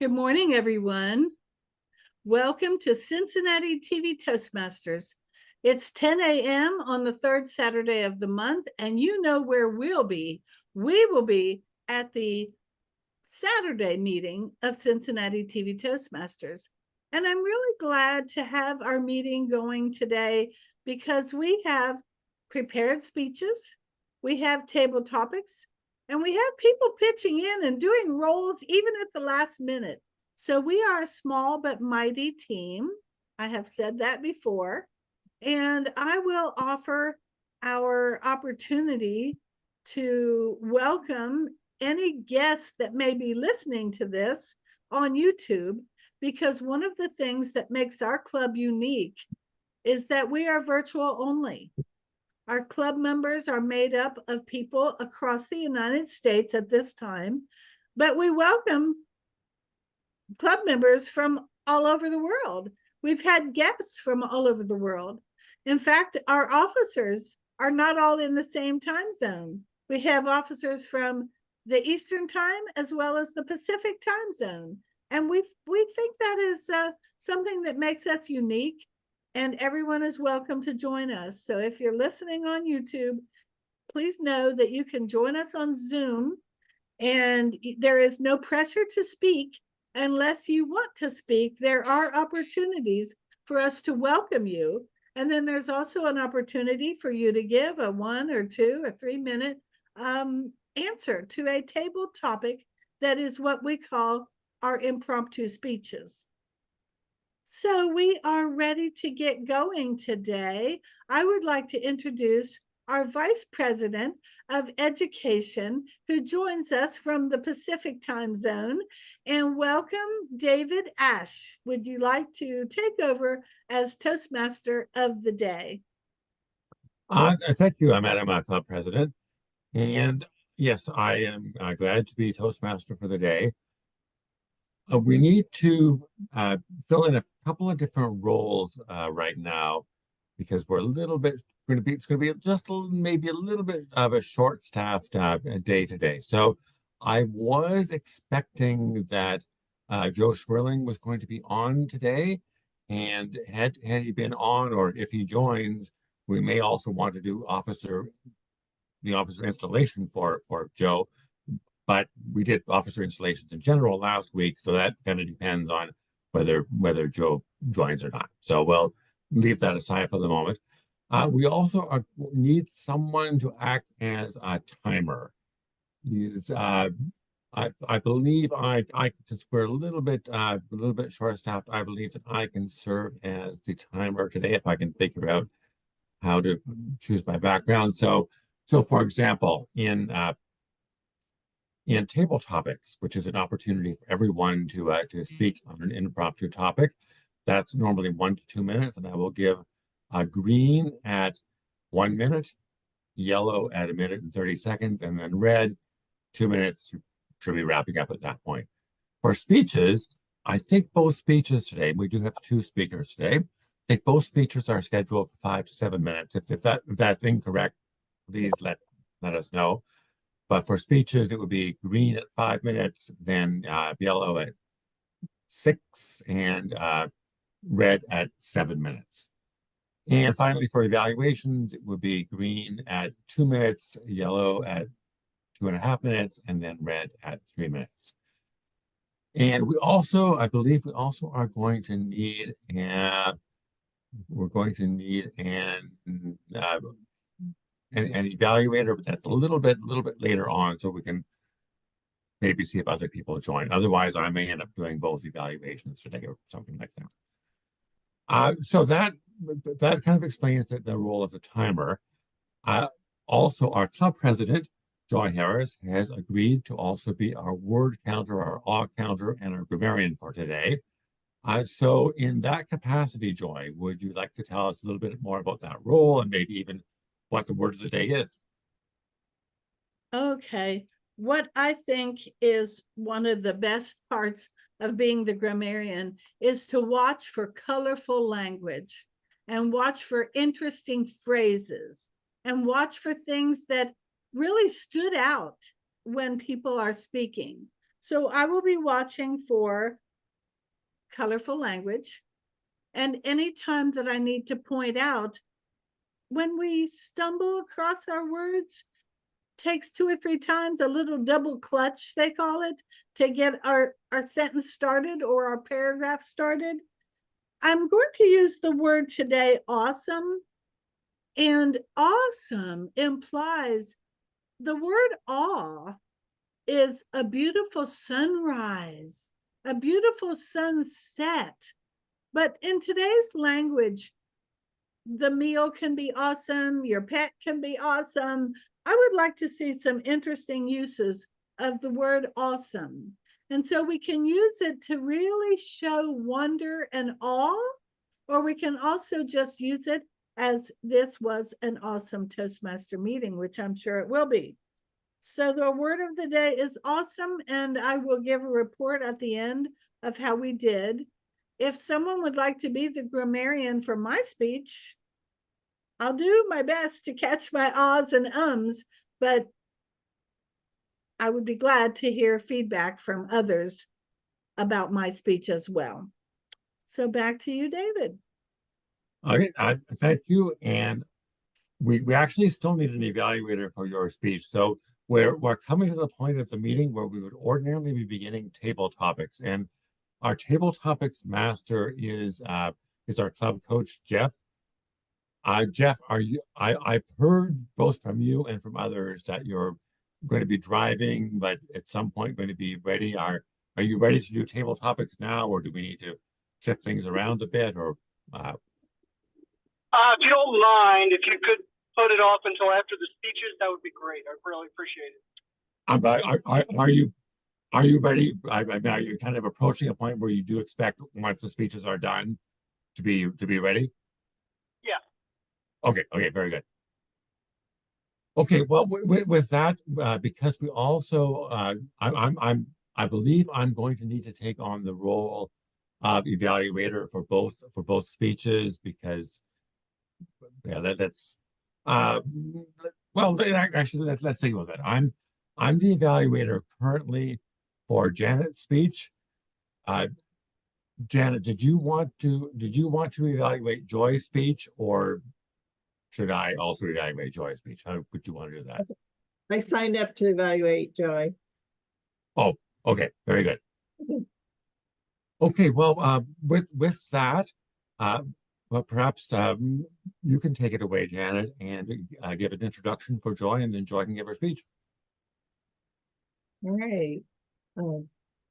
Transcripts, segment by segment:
Good morning, everyone. Welcome to Cincinnati TV Toastmasters. It's 10 a.m. on the third Saturday of the month, and you know where we'll be. We will be at the Saturday meeting of Cincinnati TV Toastmasters. And I'm really glad to have our meeting going today because we have prepared speeches, we have table topics, and we have people pitching in and doing roles even at the last minute. So we are a small but mighty team. I have said that before. And I will offer our opportunity to welcome any guests that may be listening to this on YouTube, because one of the things that makes our club unique is that we are virtual only. Our club members are made up of people across the United States at this time, but we welcome club members from all over the world. We've had guests from all over the world. In fact, our officers are not all in the same time zone. We have officers from the Eastern time as well as the Pacific time zone. And we think that is something that makes us unique, and everyone is welcome to join us. So if you're listening on YouTube, please know that you can join us on Zoom, and there is no pressure to speak unless you want to speak. There are opportunities for us to welcome you. And then there's also an opportunity for you to give a 1 or 2 or 3 minute answer to a table topic that is what we call our impromptu speeches. So we are ready to get going today. I would like to introduce our Vice President of Education, who joins us from the Pacific time zone, and welcome David Ash. Would you like to take over as Toastmaster of the day? Thank you, Madam Club President. And yes, I am glad to be Toastmaster for the day. We need to fill in a couple of different roles right now, because we're a little bit it's going to be just maybe a little bit of a short-staffed day today. So I was expecting that Joe Schwerling was going to be on today, and had he been on, or if he joins, we may also want to do the officer installation for Joe. But we did officer installations in general last week, so that kind of depends on whether Joe joins or not. So we'll leave that aside for the moment. We also need someone to act as a timer. I believe since we're a little bit short-staffed, I believe that I can serve as the timer today if I can figure out how to choose my background. So for example, in table topics, which is an opportunity for everyone to speak on an impromptu topic, that's normally 1 to 2 minutes, and I will give green at 1 minute, yellow at 1 minute and 30 seconds, and then red 2 minutes. Should be wrapping up at that point. For speeches, I think both speeches today, we do have 2 speakers today. I think both speeches are scheduled for 5 to 7 minutes. If that's incorrect, please let us know. But for speeches, it would be green at 5 minutes, then yellow at 6, and red at 7 minutes. And finally, for evaluations, it would be green at 2 minutes, yellow at 2.5 minutes, and then red at 3 minutes. And I believe we also are going to need an evaluator, but that's a little bit later on, so we can maybe see if other people join. Otherwise, I may end up doing both evaluations today or something like that. So that kind of explains the role of the timer. Also, our club president, Joy Harris, has agreed to also be our word counter, our awe counter, and our grammarian for today. So in that capacity, Joy, would you like to tell us a little bit more about that role and maybe even what the word of the day is? Okay. What I think is one of the best parts of being the grammarian is to watch for colorful language, and watch for interesting phrases, and watch for things that really stood out when people are speaking. So I will be watching for colorful language. And anytime that I need to point out when we stumble across our words, takes 2 or 3 times, a little double clutch, they call it, to get our sentence started or our paragraph started. I'm going to use the word today, awesome. And awesome implies the word awe is a beautiful sunrise, a beautiful sunset. But in today's language, the meal can be awesome, your pet can be awesome. I would like to see some interesting uses of the word awesome. And so we can use it to really show wonder and awe, or we can also just use it as this was an awesome Toastmaster meeting, which I'm sure it will be. So the word of the day is awesome, and I will give a report at the end of how we did. If someone would like to be the grammarian for my speech, I'll do my best to catch my ahs and ums, but I would be glad to hear feedback from others about my speech as well. So back to you, David. Okay, thank you. And we actually still need an evaluator for your speech. So we're coming to the point of the meeting where we would ordinarily be beginning table topics. And our table topics master is our club coach, Jeff. Jeff, I've heard both from you and from others that you're going to be driving, but at some point going to be ready. Are you ready to do table topics now, or do we need to shift things around a bit? Or if you don't mind, if you could put it off until after the speeches, that would be great. I really appreciate it. Are you ready? I mean, are you kind of approaching a point where you do expect once the speeches are done to be ready? Yeah. Okay, very good. Okay, well, with that, because we also, I believe I'm going to need to take on the role of evaluator for both speeches, because that's well, actually, let's think about that. I'm the evaluator currently for Janet's speech. Janet, did you want to evaluate Joy's speech, or should I also evaluate Joy's speech? How would you want to do that? I signed up to evaluate Joy. Oh, okay, very good. Okay, well, with that, well, perhaps you can take it away, Janet, and give an introduction for Joy, and then Joy can give her speech. All right.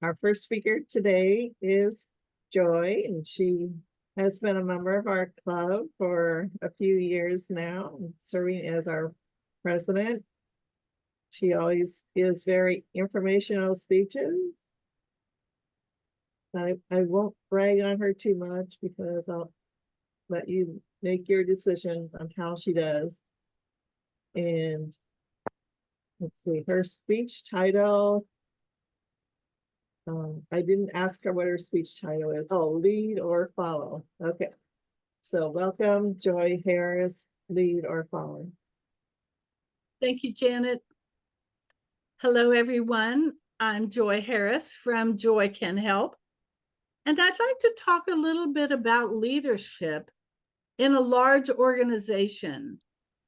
Our first speaker today is Joy, and she has been a member of our club for a few years now, serving as our president. She always gives very informational speeches. I won't brag on her too much because I'll let you make your decision on how she does. And let's see, her speech title. I didn't ask her what her speech title is. Oh, lead or follow. Okay. So welcome, Joy Harris, lead or follow. Thank you, Janet. Hello, everyone. I'm Joy Harris from Joy Can Help. And I'd like to talk a little bit about leadership in a large organization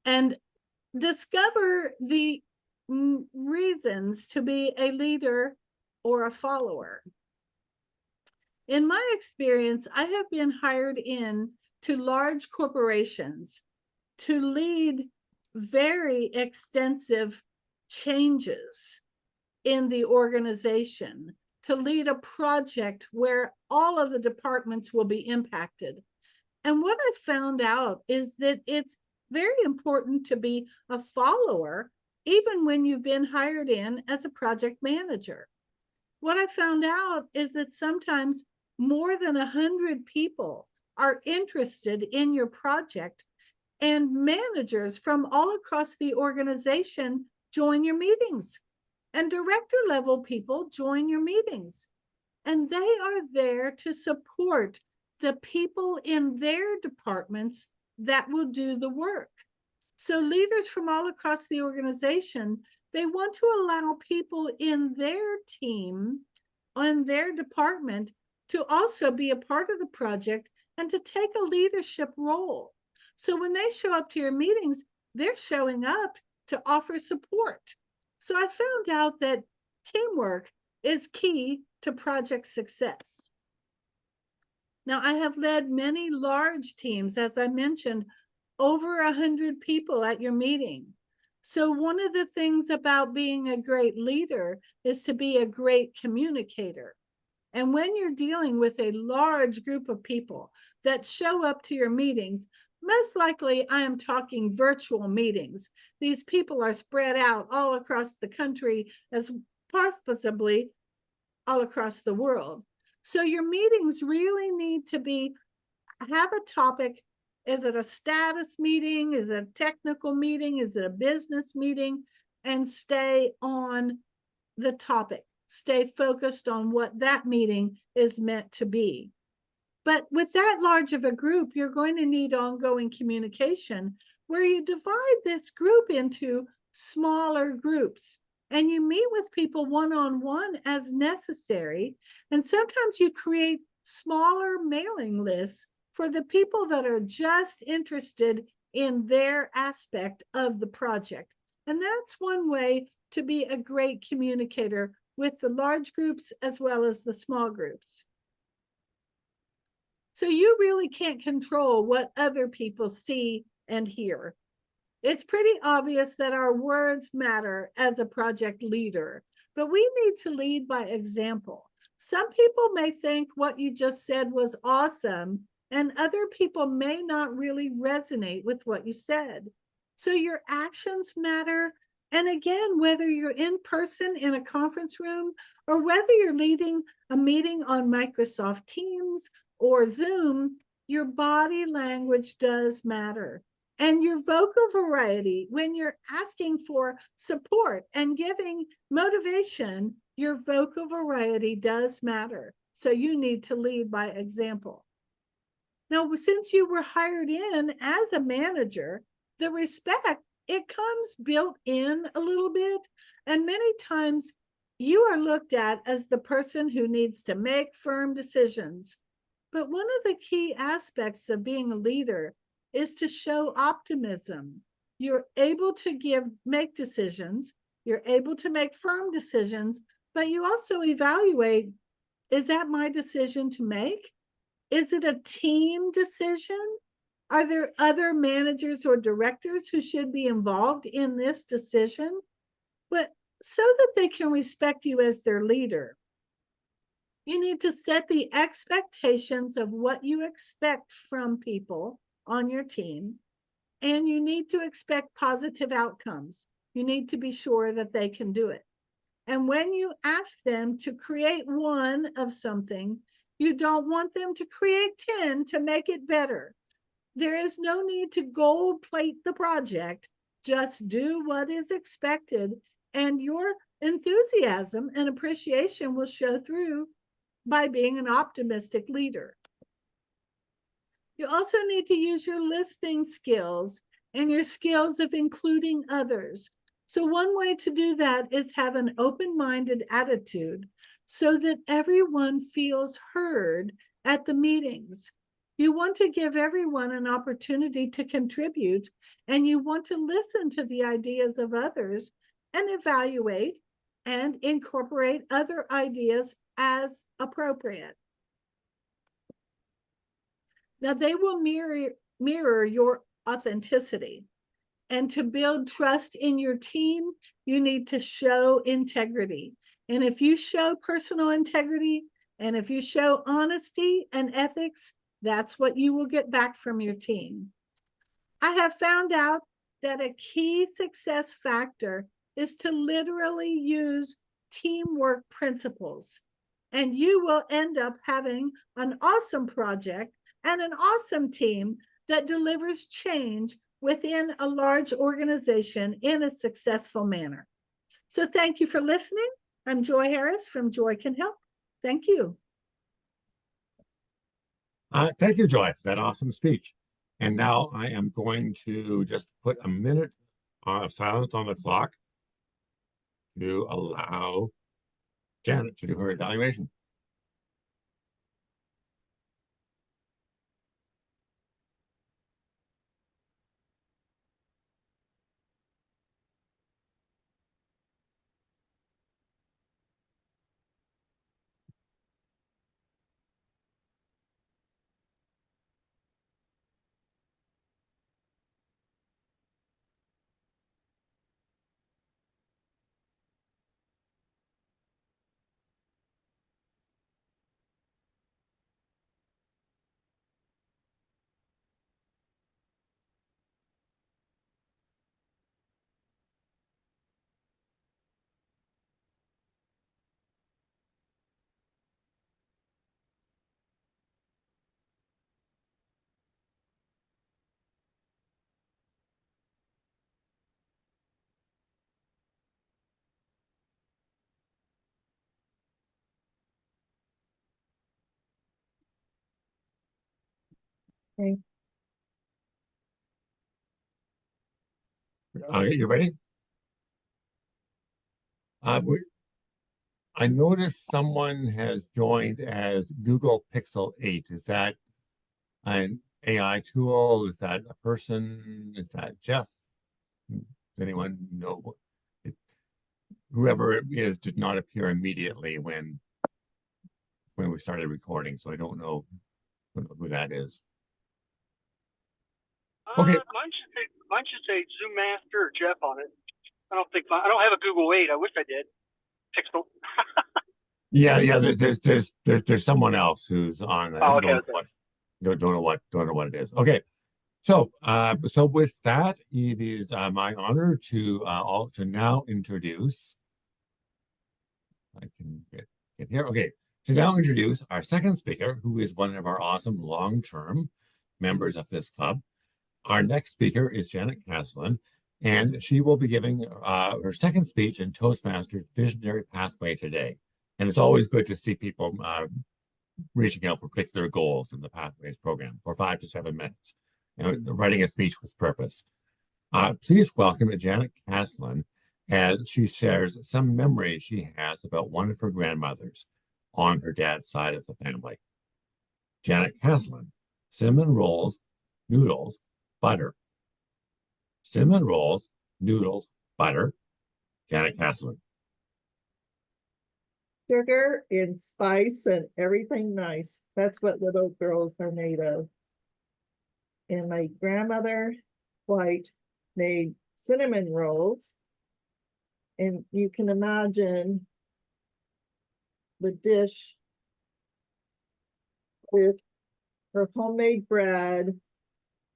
and discover the reasons to be a leader or a follower. In my experience, I have been hired in to large corporations to lead very extensive changes in the organization, to lead a project where all of the departments will be impacted. And what I found out is that it's very important to be a follower, even when you've been hired in as a project manager. What I found out is that sometimes more than 100 people are interested in your project, and managers from all across the organization join your meetings, and director level people join your meetings. And they are there to support the people in their departments that will do the work. So leaders from all across the organization They want to allow people in their team, on their department, to also be a part of the project and to take a leadership role. So when they show up to your meetings, they're showing up to offer support. So I found out that teamwork is key to project success. Now, I have led many large teams, as I mentioned, over 100 people at your meeting. So one of the things about being a great leader is to be a great communicator. And when you're dealing with a large group of people that show up to your meetings, most likely I am talking virtual meetings. These people are spread out all across the country, as possibly all across the world. So your meetings really need to have a topic. Is it a status meeting? Is it a technical meeting? Is it a business meeting? And stay on the topic. Stay focused on what that meeting is meant to be. But with that large of a group, you're going to need ongoing communication where you divide this group into smaller groups and you meet with people one-on-one as necessary. And sometimes you create smaller mailing lists for the people that are just interested in their aspect of the project. And that's one way to be a great communicator with the large groups as well as the small groups. So you really can't control what other people see and hear. It's pretty obvious that our words matter as a project leader, but we need to lead by example. Some people may think what you just said was awesome, and other people may not really resonate with what you said. So your actions matter. And again, whether you're in person in a conference room or whether you're leading a meeting on Microsoft Teams or Zoom, your body language does matter. And your vocal variety, when you're asking for support and giving motivation, your vocal variety does matter. So you need to lead by example. Now, since you were hired in as a manager, the respect, it comes built in a little bit. And many times you are looked at as the person who needs to make firm decisions. But one of the key aspects of being a leader is to show optimism. You're able to make decisions, you're able to make firm decisions, but you also evaluate, is that my decision to make? Is it a team decision? Are there other managers or directors who should be involved in this decision? But so that they can respect you as their leader, you need to set the expectations of what you expect from people on your team, and you need to expect positive outcomes. You need to be sure that they can do it. And when you ask them to create one of something, you don't want them to create 10 to make it better. There is no need to gold plate the project. Just do what is expected, and your enthusiasm and appreciation will show through by being an optimistic leader. You also need to use your listening skills and your skills of including others. So one way to do that is have an open-minded attitude so that everyone feels heard at the meetings. You want to give everyone an opportunity to contribute, and you want to listen to the ideas of others and evaluate and incorporate other ideas as appropriate. Now, they will mirror your authenticity. And to build trust in your team, you need to show integrity. And if you show personal integrity, and if you show honesty and ethics, that's what you will get back from your team. I have found out that a key success factor is to literally use teamwork principles. And you will end up having an awesome project and an awesome team that delivers change within a large organization in a successful manner. So thank you for listening. I'm Joy Harris from Joy Can Help. Thank you. Thank you, Joy, for that awesome speech. And now I am going to just put a minute of silence on the clock to allow Janet to do her evaluation. Okay. You ready? I noticed someone has joined as Google Pixel 8. Is that an AI tool? Is that a person? Is that Jeff? Does anyone know? Whoever it is did not appear immediately when we started recording, so I don't know who that is. Okay. Mine should say Zoom Master or Jeff on it. I don't have a Google 8. I wish I did. Pixel. Yeah. There's someone else who's on. Oh, okay. Don't know what it is. Okay. So with that, it is my honor to now introduce. I can get here. Okay. To now introduce our second speaker, who is one of our awesome long-term members of this club. Our next speaker is Janet Kassalen, and she will be giving her second speech in Toastmasters Visionary Pathway today. And it's always good to see people reaching out for particular goals in the Pathways program for 5 to 7 minutes, writing a speech with purpose. Please welcome Janet Kassalen as she shares some memories she has about one of her grandmothers on her dad's side of the family. Janet Kassalen, cinnamon rolls, noodles, butter. Cinnamon rolls, noodles, butter. Janet Kassalen. Sugar and spice and everything nice. That's what little girls are made of. And my grandmother, White, made cinnamon rolls. And you can imagine the dish with her homemade bread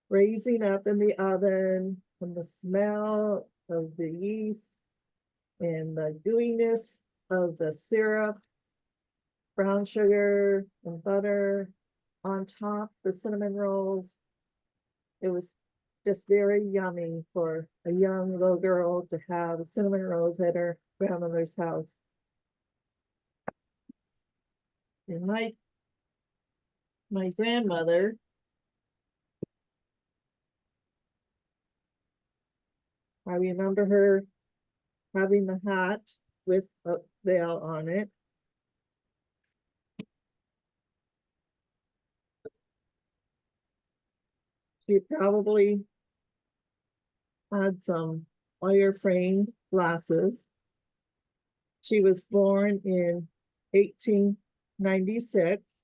raising up in the oven, and the smell of the yeast and the gooiness of the syrup, brown sugar and butter on top, the cinnamon rolls. It was just very yummy for a young little girl to have cinnamon rolls at her grandmother's house. And my grandmother, I remember her having the hat with a veil on it. She probably had some wire-frame glasses. She was born in 1896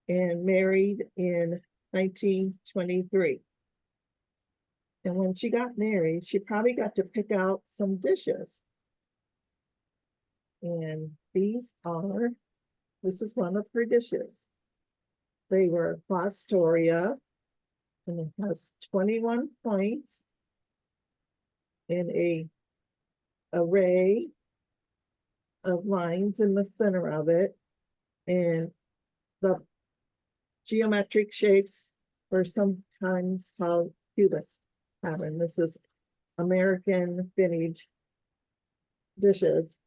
and married in 1923. And when she got married, she probably got to pick out some dishes. And this is one of her dishes. They were Fostoria, and it has 21 points and a array of lines in the center of it. And the geometric shapes were sometimes called cubist pattern. This was American vintage dishes.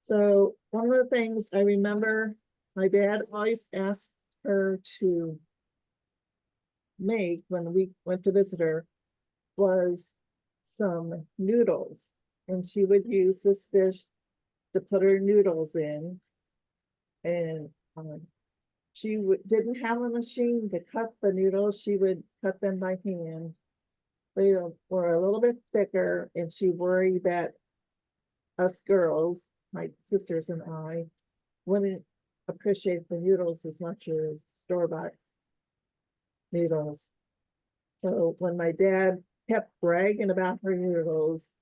So one of the things I remember my dad always asked her to make when we went to visit her was some noodles, and she would use this dish to put her noodles in. And she didn't have a machine to cut the noodles. She would cut them by hand. They were a little bit thicker, and she worried that us girls, my sisters and I, wouldn't appreciate the noodles as much as store-bought noodles. So when my dad kept bragging about her noodles,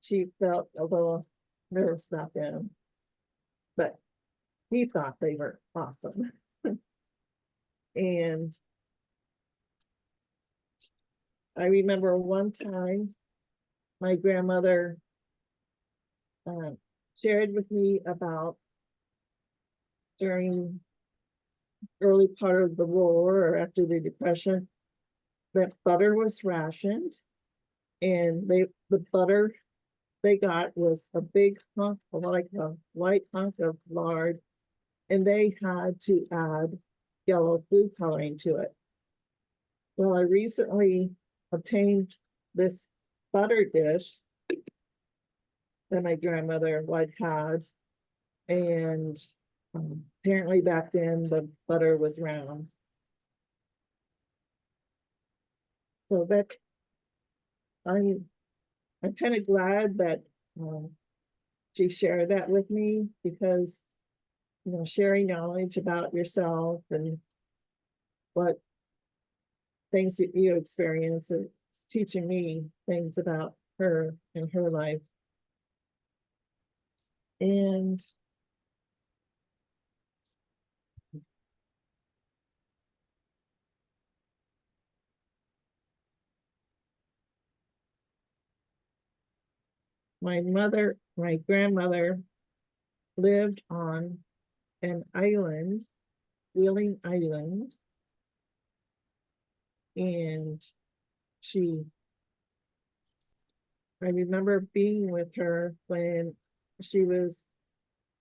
she felt a little nervous about them, but he thought they were awesome. And I remember one time my grandmother shared with me about during early part of the war or after the Depression, that butter was rationed, and the butter they got was a big hunk, like a white hunk of lard, and they had to add yellow food coloring to it. Well, I recently obtained this butter dish that my grandmother had, and apparently back then the butter was round. So that I'm kind of glad that she shared that with me, because sharing knowledge about yourself and what things that you experience, it's teaching me things about her and her life. And my grandmother lived on an island, Wheeling Island, and I remember being with her when she was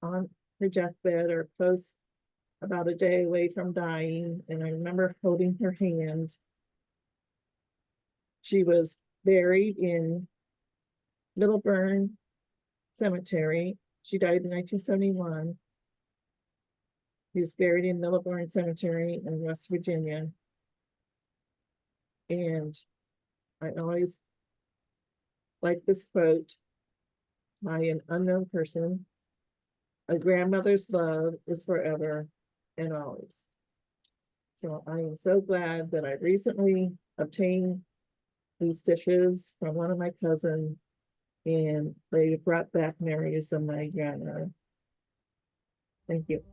on her deathbed or close, about a day away from dying, and I remember holding her hand. She was buried in Middleburn Cemetery. She died in 1971. He was buried in Middleburn Cemetery in West Virginia. And I always like this quote by an unknown person: "A grandmother's love is forever and always." So I am so glad that I recently obtained these dishes from one of my cousins, and they brought back memories of my grandmother. Thank you.